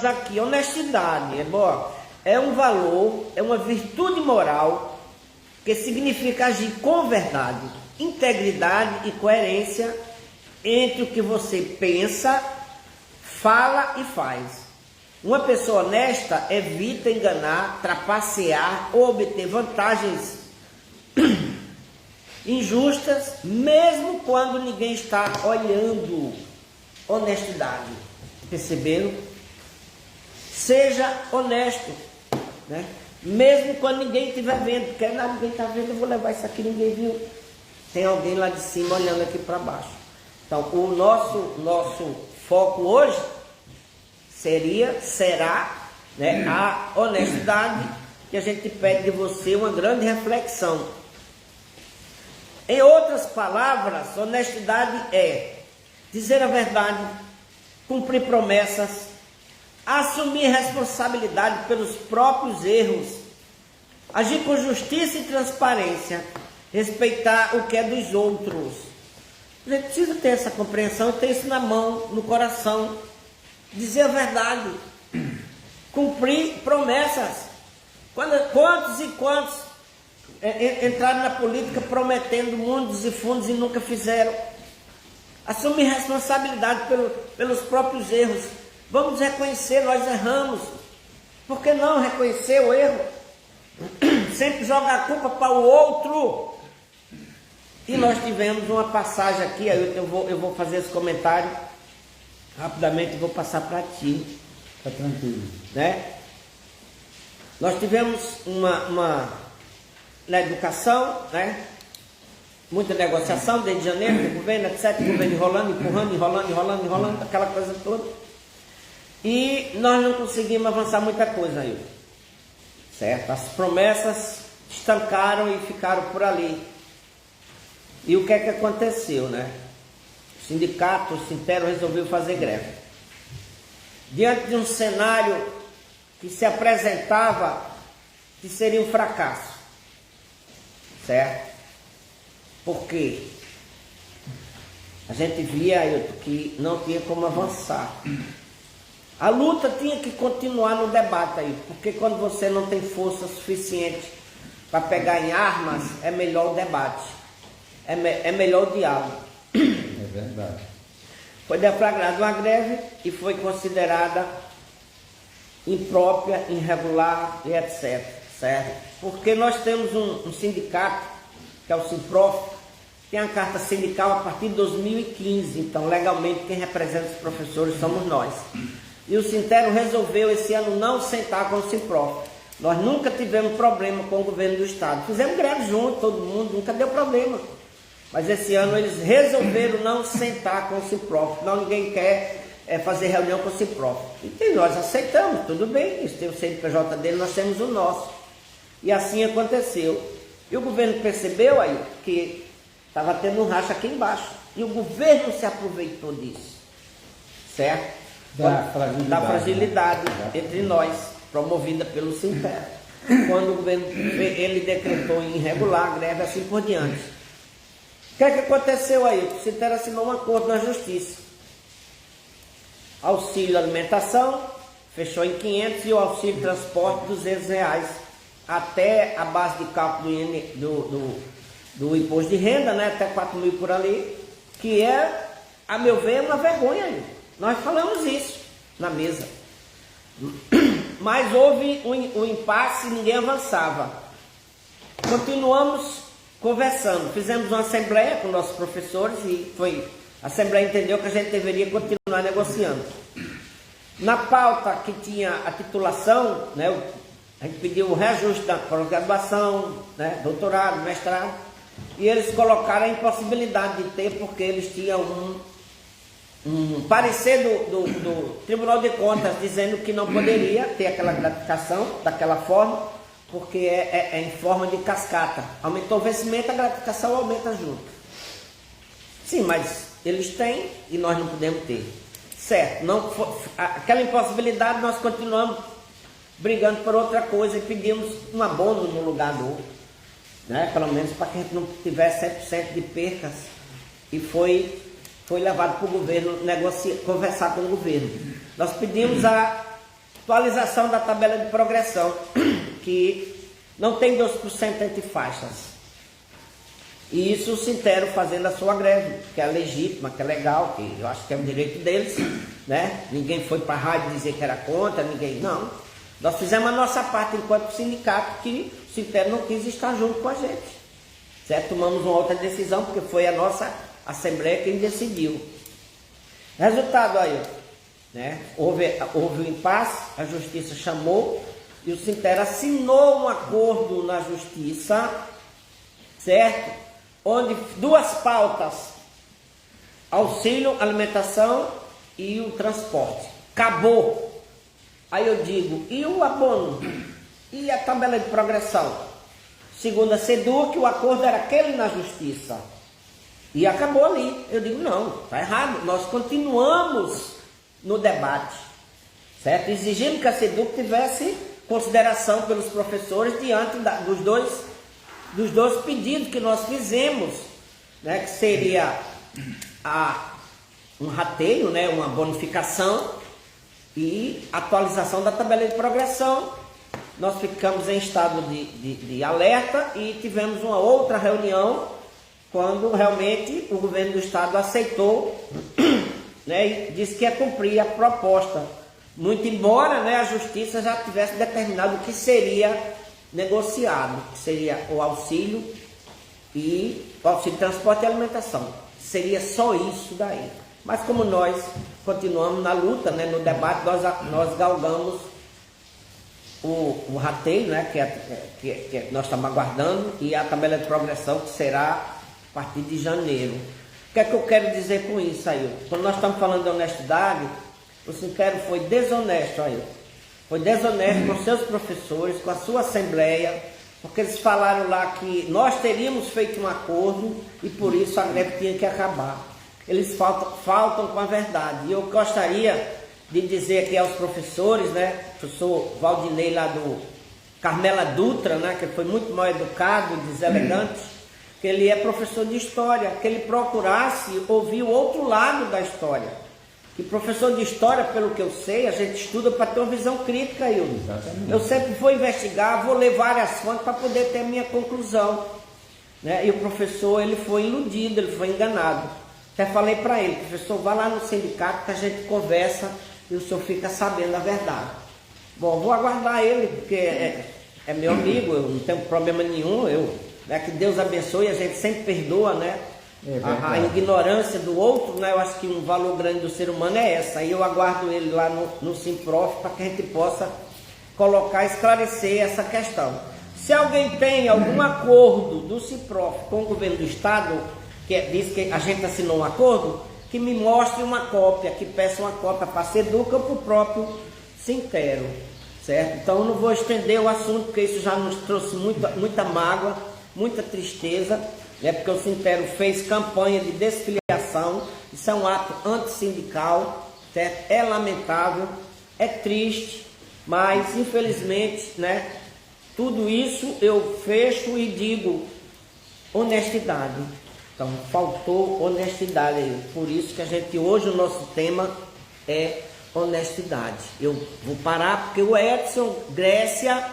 aqui, honestidade, é um valor, é uma virtude moral que significa agir com verdade, integridade e coerência entre o que você pensa, fala e faz. Uma pessoa honesta evita enganar, trapacear ou obter vantagens injustas, mesmo quando ninguém está olhando. Honestidade, perceberam? Seja honesto, né? Mesmo quando ninguém estiver vendo, porque ninguém está vendo, eu vou levar isso aqui, ninguém viu. Tem alguém lá de cima olhando aqui para baixo. Então, o nosso foco hoje será, né, a honestidade, que a gente pede de você uma grande reflexão. Em outras palavras, honestidade é dizer a verdade, cumprir promessas, assumir responsabilidade pelos próprios erros, agir com justiça e transparência, respeitar o que é dos outros. A gente precisa ter essa compreensão, ter isso na mão, no coração, dizer a verdade, cumprir promessas. Quantos e quantos entraram na política prometendo mundos e fundos e nunca fizeram? Assumir responsabilidade pelos próprios erros. Vamos reconhecer, nós erramos. Por que não reconhecer o erro? Sempre jogar a culpa para o outro. E nós tivemos uma passagem aqui, eu vou fazer esse comentário rapidamente, vou passar para ti. Está tranquilo. Né? Nós tivemos na educação, né? Muita negociação desde janeiro, do governo, etc. O governo enrolando, aquela coisa toda. E nós não conseguimos avançar muita coisa aí. Certo? As promessas estancaram e ficaram por ali. E o que é que aconteceu, né? O sindicato, o Sintero, resolveu fazer greve. Diante de um cenário que se apresentava que seria um fracasso. Certo? Porque a gente via, Ailton, que não tinha como avançar. A luta tinha que continuar no debate aí, porque quando você não tem força suficiente para pegar em armas, é melhor o debate, é melhor o diálogo. É verdade. Foi deflagrada uma greve e foi considerada imprópria, irregular e etc. Certo? Porque nós temos um sindicato, que é o Simprof, tem a carta sindical a partir de 2015, então legalmente quem representa os professores somos nós. E o Sintero resolveu esse ano não sentar com o Simprof. Nós nunca tivemos problema com o governo do estado. Fizemos greve junto, todo mundo, nunca deu problema. Mas esse ano eles resolveram não sentar com o Simprof. Não, ninguém quer fazer reunião com o Simprof. E nós aceitamos, tudo bem, eles têm o CNPJ dele, nós temos o nosso. E assim aconteceu. E o governo percebeu aí que estava tendo um racha aqui embaixo. E o governo se aproveitou disso. Certo? Da fragilidade entre nós, promovida pelo Sintero. Quando o governo ele decretou em irregular a greve, assim por diante. O que é que aconteceu aí? O Sintero assinou um acordo na justiça. Auxílio alimentação, fechou em 500 e o auxílio transporte R$200. Até a base de cálculo do imposto de renda, né? Até 4 mil por ali, que é, a meu ver, uma vergonha aí. Nós falamos isso na mesa. Mas houve um impasse e ninguém avançava. Continuamos conversando. Fizemos uma assembleia com nossos professores e a assembleia entendeu que a gente deveria continuar negociando. Na pauta que tinha a titulação, né, a gente pediu o reajuste da pós-graduação, né, doutorado, mestrado, e eles colocaram a impossibilidade de ter, porque eles tinham um parecer do Tribunal de Contas dizendo que não poderia ter aquela gratificação daquela forma, porque é em forma de cascata. Aumentou o vencimento, a gratificação aumenta junto. Sim, mas eles têm e nós não podemos ter. Certo, aquela impossibilidade nós continuamos brigando por outra coisa e pedimos um abono no lugar do outro, né? Pelo menos para que a gente não tivesse 100% de percas. E foi levado para o governo conversar com o governo. Nós pedimos a atualização da tabela de progressão, que não tem 2% entre faixas. E isso o Sintero fazendo a sua greve, que é legítima, que é legal, que eu acho que é o direito deles, né? Ninguém foi para a rádio dizer que era contra, ninguém, não. Nós fizemos a nossa parte enquanto sindicato, que o Sintero não quis estar junto com a gente. Certo? Tomamos uma outra decisão, porque foi a nossa Assembleia quem decidiu. Resultado aí, né? Houve o impasse, a Justiça chamou, e o Sintero assinou um acordo na Justiça, certo? Onde duas pautas, auxílio, alimentação e o transporte. Acabou. Aí eu digo, e o abono? E a tabela de progressão? Segundo a SEDUC, o acordo era aquele na Justiça. E acabou ali. Eu digo, não, está errado. Nós continuamos no debate, certo? Exigindo que a SEDUC tivesse consideração pelos professores diante dos dois pedidos que nós fizemos, né, que seria um rateio, né, uma bonificação e atualização da tabela de progressão. Nós ficamos em estado de alerta e tivemos uma outra reunião quando realmente o governo do estado aceitou, né, e disse que ia cumprir a proposta, muito embora, né, a Justiça já tivesse determinado o que seria negociado, que seria o auxílio e o auxílio de transporte e alimentação. Seria só isso daí. Mas como nós continuamos na luta, né, no debate, nós galgamos o rateio, né, que nós estamos aguardando, e a tabela de progressão, que será a partir de janeiro. O que é que eu quero dizer com isso aí? Quando nós estamos falando de honestidade, o Sintero foi desonesto aí. Foi desonesto com seus professores, com a sua assembleia, porque eles falaram lá que nós teríamos feito um acordo e por isso a greve tinha que acabar. Eles faltam com a verdade. E eu gostaria de dizer aqui aos professores, né, professor Valdinei lá do Carmela Dutra, né, que foi muito mal educado, deselegante, que ele é professor de história, que ele procurasse ouvir o outro lado da história. E professor de história, pelo que eu sei, a gente estuda para ter uma visão crítica, Hildo. Eu sempre vou investigar, vou ler várias fontes para poder ter a minha conclusão, né? E o professor, ele foi iludido, ele foi enganado. Até falei para ele, professor, vá lá no sindicato que a gente conversa e o senhor fica sabendo a verdade. Bom, vou aguardar ele, porque é meu amigo, eu não tenho problema nenhum, né, que Deus abençoe, a gente sempre perdoa, né? A ignorância do outro, né? Eu acho que um valor grande do ser humano é essa. Aí eu aguardo ele lá no Simprof para que a gente possa colocar, esclarecer essa questão. Se alguém tem algum acordo do Simprof com o governo do estado, que diz que a gente assinou um acordo, que me mostre uma cópia, que peça uma cópia para a SEDUC ou para o próprio Sintero, certo? Então eu não vou estender o assunto, porque isso já nos trouxe muita mágoa, muita tristeza. É porque o Sintero fez campanha de desfiliação, isso é um ato antissindical, certo? É lamentável, é triste, mas infelizmente, né, tudo isso eu fecho e digo honestidade. Então faltou honestidade aí, por isso que a gente hoje o nosso tema é honestidade. Eu vou parar porque o Edson Grécia